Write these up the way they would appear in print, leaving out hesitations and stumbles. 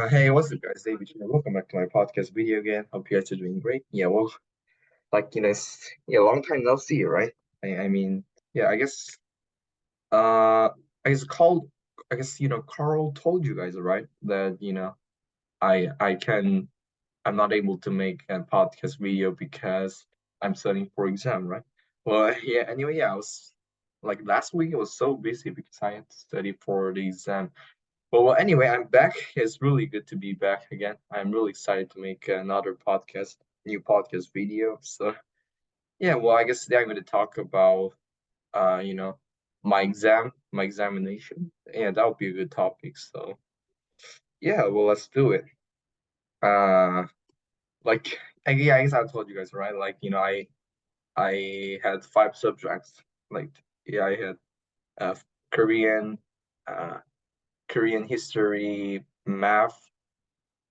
Hey, what's up, guys? David here. Welcome back to my podcast video again. Hope you guys are doing great. Yeah, well, long time no see, right? I mean, yeah, I guess Carl, Carl told you guys, right, that I can, I'm not able to make a podcast video because I'm studying for exam, right? Well, yeah. Anyway, yeah, I was like last week I was so busy because I had to study for the exam. Well, anyway, I'm back. It's really good to be back again. I'm really excited to make another new podcast video. So, yeah, well, I guess today I'm going to talk about, uh, you know, my examination. Yeah, that would be a good topic. So, yeah, well, let's do it. Uh, I guess I told you guys, right? I had five subjects. Like, yeah, I had uh, Korean, uh, Korean history, math,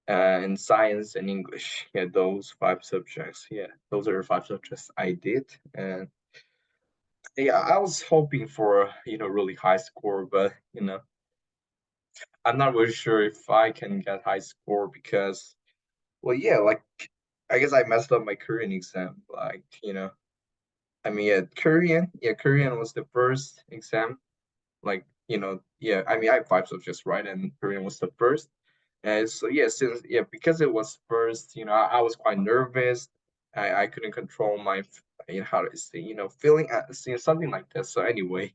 and science and English. Yeah, those five subjects. Yeah, those are the five subjects I did. And yeah, I was hoping for, really high score, but I'm not really sure if I can get high score because, well, yeah, like I guess I messed up my Korean exam. Korean was the first exam. Yeah, I mean, I have five subjects, right? And Korean was the first. And so yeah, because it was first, I was quite nervous. I couldn't control my, how to say, feeling something like that. So anyway,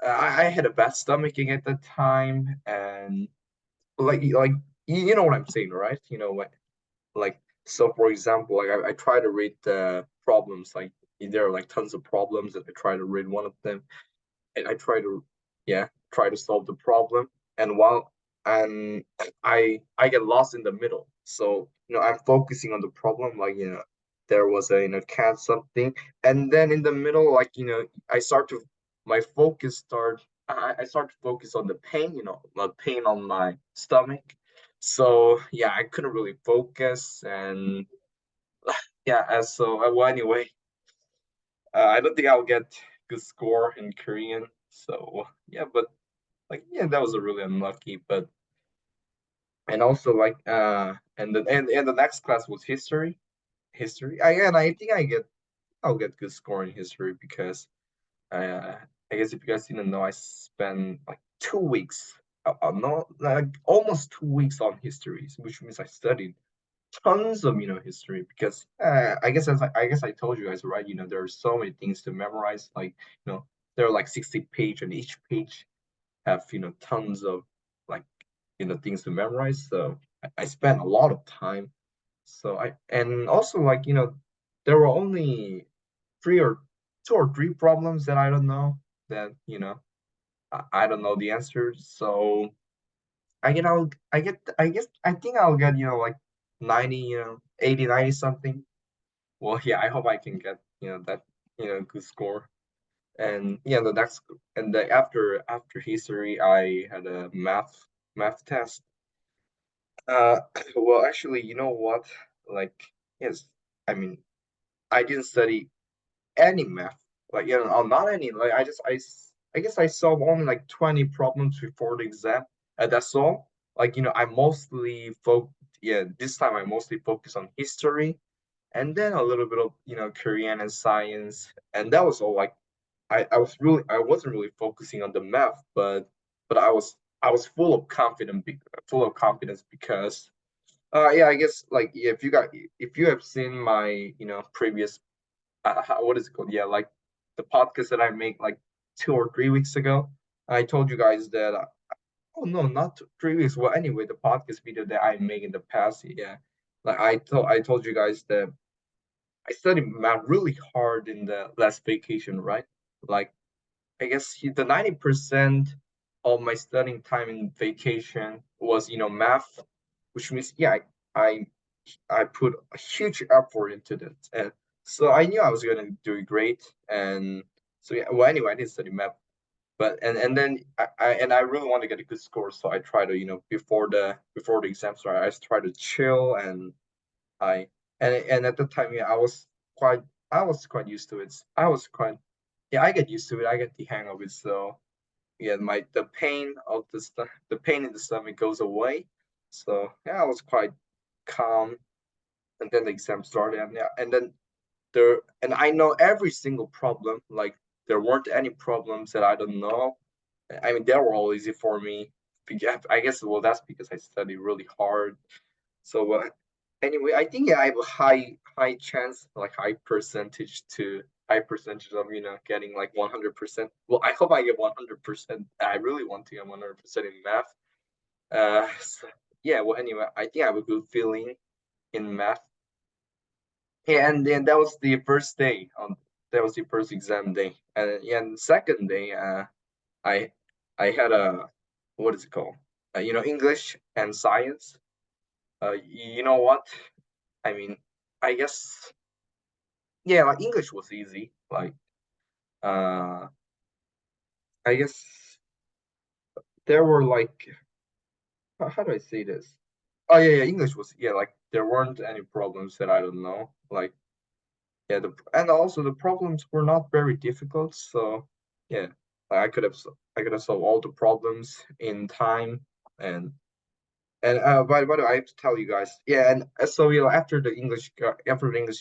I had a bad stomaching at the time, and like you know what I'm saying, right? You know what, so for example, I try to read the problems, like there are like tons of problems, and I try to read one of them, and I try to, yeah, try to solve the problem. And while and I get lost in the middle. So, I'm focusing on the problem, there was a, cat something, and then in the middle, I start to my focus start I start to focus on the pain, the pain on my stomach. So yeah, I couldn't really focus, and yeah, well, anyway, I don't think I'll get good score in Korean. So yeah, but yeah, that was a really unlucky. But and also and the next class was history. I think I'll get good score in history because I guess if you guys didn't know, I spent like 2 weeks, no, like almost 2 weeks on histories, which means I studied tons of history because I guess I told you guys, right, there are so many things to memorize, there are like 60 page, and each page have tons of like things to memorize. So I spent a lot of time. So I and also there were only three or two or three problems that I don't know, that I don't know the answers. So I guess I think I'll get 90, 80, 90 something. Well, yeah, I hope I can get that good score. And yeah, the next and the after history, I had a math test. Uh, well, actually, you know what? Like, yes, I mean, I didn't study any math. Not any. I guess I solved only like 20 problems before the exam. And that's all. I mostly yeah, this time I mostly focus on history, and then a little bit of, Korean and science. And that was all. I wasn't really focusing on the math, but I was full of confidence because yeah, I guess if you have seen my previous what is it called, yeah, like the podcast that I make like 2 or 3 weeks ago, I told you guys that oh no, not 3 weeks, well, anyway, the podcast video that I make in the past, yeah, I told you guys that I studied math really hard in the last vacation, right? Like I guess the 90% of my studying time in vacation was, math, which means, yeah, I I put a huge effort into this. And so I knew I was gonna do great. And so yeah, well, anyway, I didn't study math, but and then I really want to get a good score, so I try to, before the exam start, I try to chill, and I and at the time, yeah, quite I was quite used to it. Yeah, I get used to it. I get the hang of it. So yeah, my the pain in the stomach goes away. So yeah, I was quite calm. And then the exam started, and yeah, and then and I know every single problem. Like there weren't any problems that I don't know. I mean, they were all easy for me. I guess well, that's because I studied really hard. So anyway, I think yeah, I have a high chance, like high percentage of getting like 100%. Well, I hope I get 100%. I really want to get 100% in math. So, yeah. Well, anyway, I think I have a good feeling in math. Yeah, and then that was the first day on that was the first exam day. And yeah, and the second day, I I had a what is it called? English and science. You know what? I mean, I guess yeah, like English was easy. Like uh I guess there were like how do I say this? Oh yeah, English was yeah, like there weren't any problems that I don't know. Like yeah, and also the problems were not very difficult, so yeah, I could have solved all the problems in time. And by the way, I have to tell you guys, yeah, and so after the English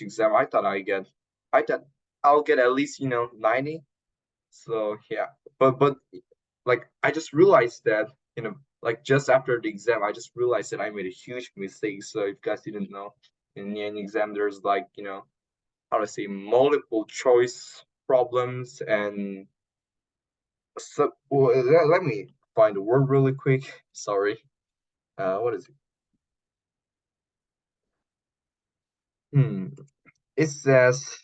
exam, I thought I'll get at least 90. So yeah, but like I just realized that like just after the exam, I just realized that I made a huge mistake. So if you guys didn't know, in the exam, there's like how to say multiple choice problems and so well, let me find the word really quick. Sorry. What is it? Hmm. It says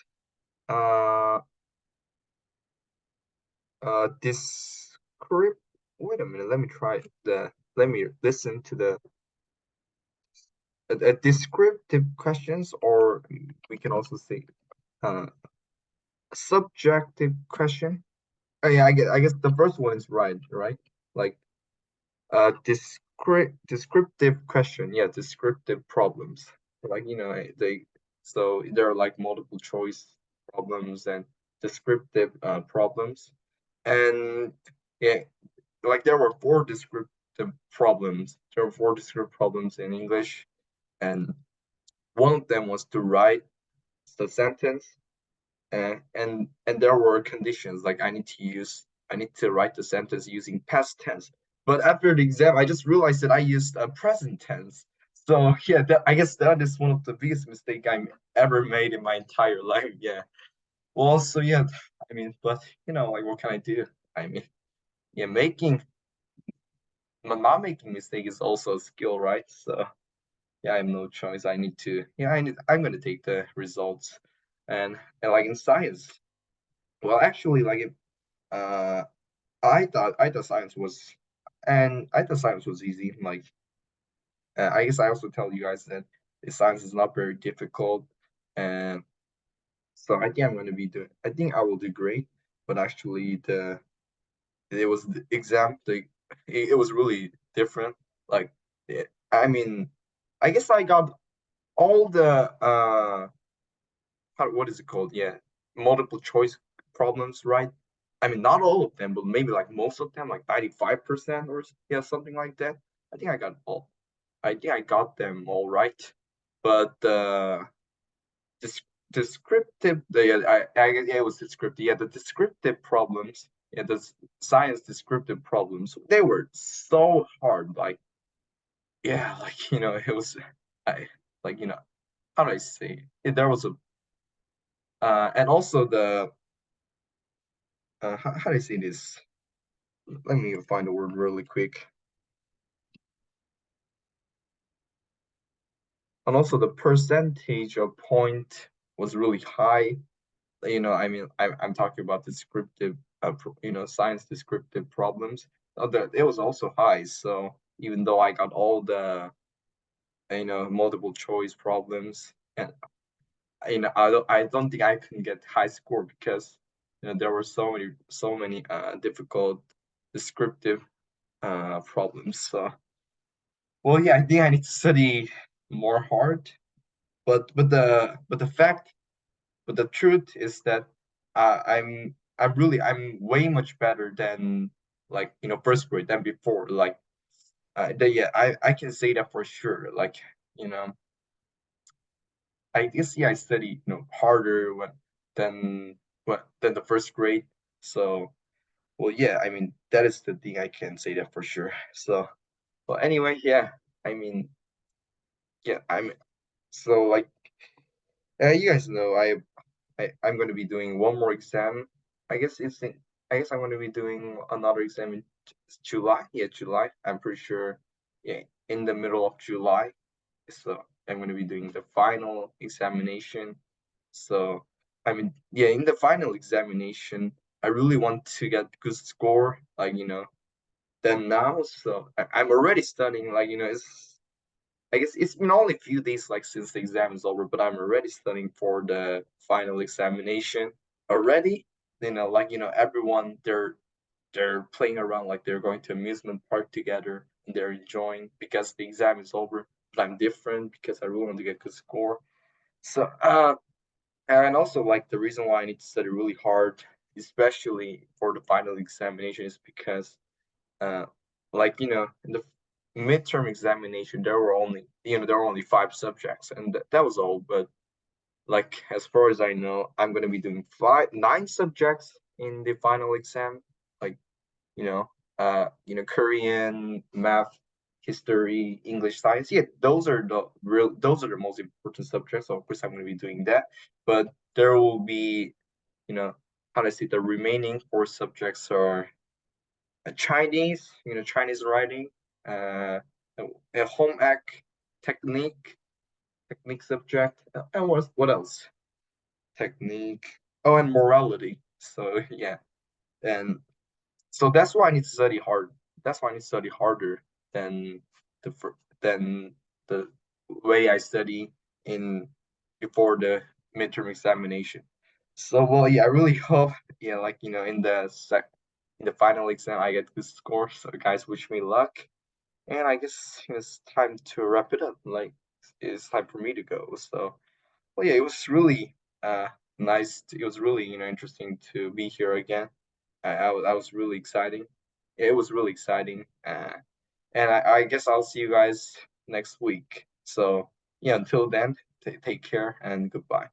uh descript. Wait a minute. Let me try the. Let me listen to the descriptive questions, or we can also say uh subjective question. Oh yeah, I guess the first one is right, right? Like descriptive question, yeah, descriptive problems. Like they so there are like multiple choice problems and descriptive problems. And yeah, like there were four descriptive problems. There were four descriptive problems in English, and one of them was to write the sentence, and there were conditions like I need to write the sentence using past tense. But after the exam, I just realized that I used a present tense. So yeah, I guess that is one of the biggest mistake I ever made in my entire life. Yeah. Well, so yeah, I mean, but like what can I do? I mean, yeah, not making mistake is also a skill, right? So yeah, I have no choice. I need to, yeah, I'm gonna take the results, and like in science, well, actually, like uh, I thought science was easy. Like, I guess I also tell you guys that the science is not very difficult, and so I think I think I will do great. But actually, it was the exam. It was really different. Like, I mean, I guess I got all the what is it called? Yeah, multiple choice problems, right? I mean, not all of them, but maybe like most of them, like 95% or yeah, something like that. I think I got all. I think I got them all right, but this descriptive, yeah, it was descriptive. Yeah, the descriptive problems, yeah, science descriptive problems, they were so hard. Like, yeah, like it was, I like how do I say? There was a and also the how do I say this? Let me find a word really quick. And also the percentage of point was really high. I mean, I'm talking about descriptive, science descriptive problems. It was also high. So even though I got all the, multiple choice problems, and I don't think I can get high score because there were so many difficult descriptive problems. So well, yeah, I think I need to study more hard. But the truth is that I'm way much better than like first grade than before. Like Yeah, I can say that for sure. Like, you know, I guess yeah, I studied harder than than the first grade. So well, yeah, I mean that is the thing I can say that for sure. So well, anyway, yeah, I mean yeah, so like you guys know I'm going to be doing one more exam. I guess it's in, I guess I'm going to be doing another exam in July. Yeah, July. I'm pretty sure. Yeah, in the middle of July. So I'm going to be doing the final examination. So I mean, yeah, in the final examination, I really want to get good score, like than now. So I'm already studying, like it's I guess it's been only a few days like since the exam is over, but I'm already studying for the final examination already. Like everyone they're playing around like they're going to amusement park together and they're enjoying because the exam is over. But I'm different because I really want to get good score. So and also like the reason why I need to study really hard, especially for the final examination, is because uh, like in the midterm examination, there were only 5 subjects, and that was all. But like as far as I know, I'm gonna be doing 9 subjects in the final exam. Like you know, Korean, math, history, English, science. Yeah, those are the most important subjects. So of course, I'm gonna be doing that. But there will be, you know, how to say the remaining 4 subjects are Chinese, Chinese writing, uh, a home ec technique, technique subject, and what else? Technique. Oh, and morality. So yeah, and so that's why I need to study hard. That's why I need to study harder than than the way I study in before the midterm examination. So well, yeah, I really hope, yeah, like in the final exam I get good score. So guys, wish me luck. And I guess it's time to wrap it up. Like it's time for me to go. So well, yeah, it was really nice. It was really interesting to be here again. I was really exciting. It was really exciting. And I guess I'll see you guys next week. So yeah, until then, take care and goodbye.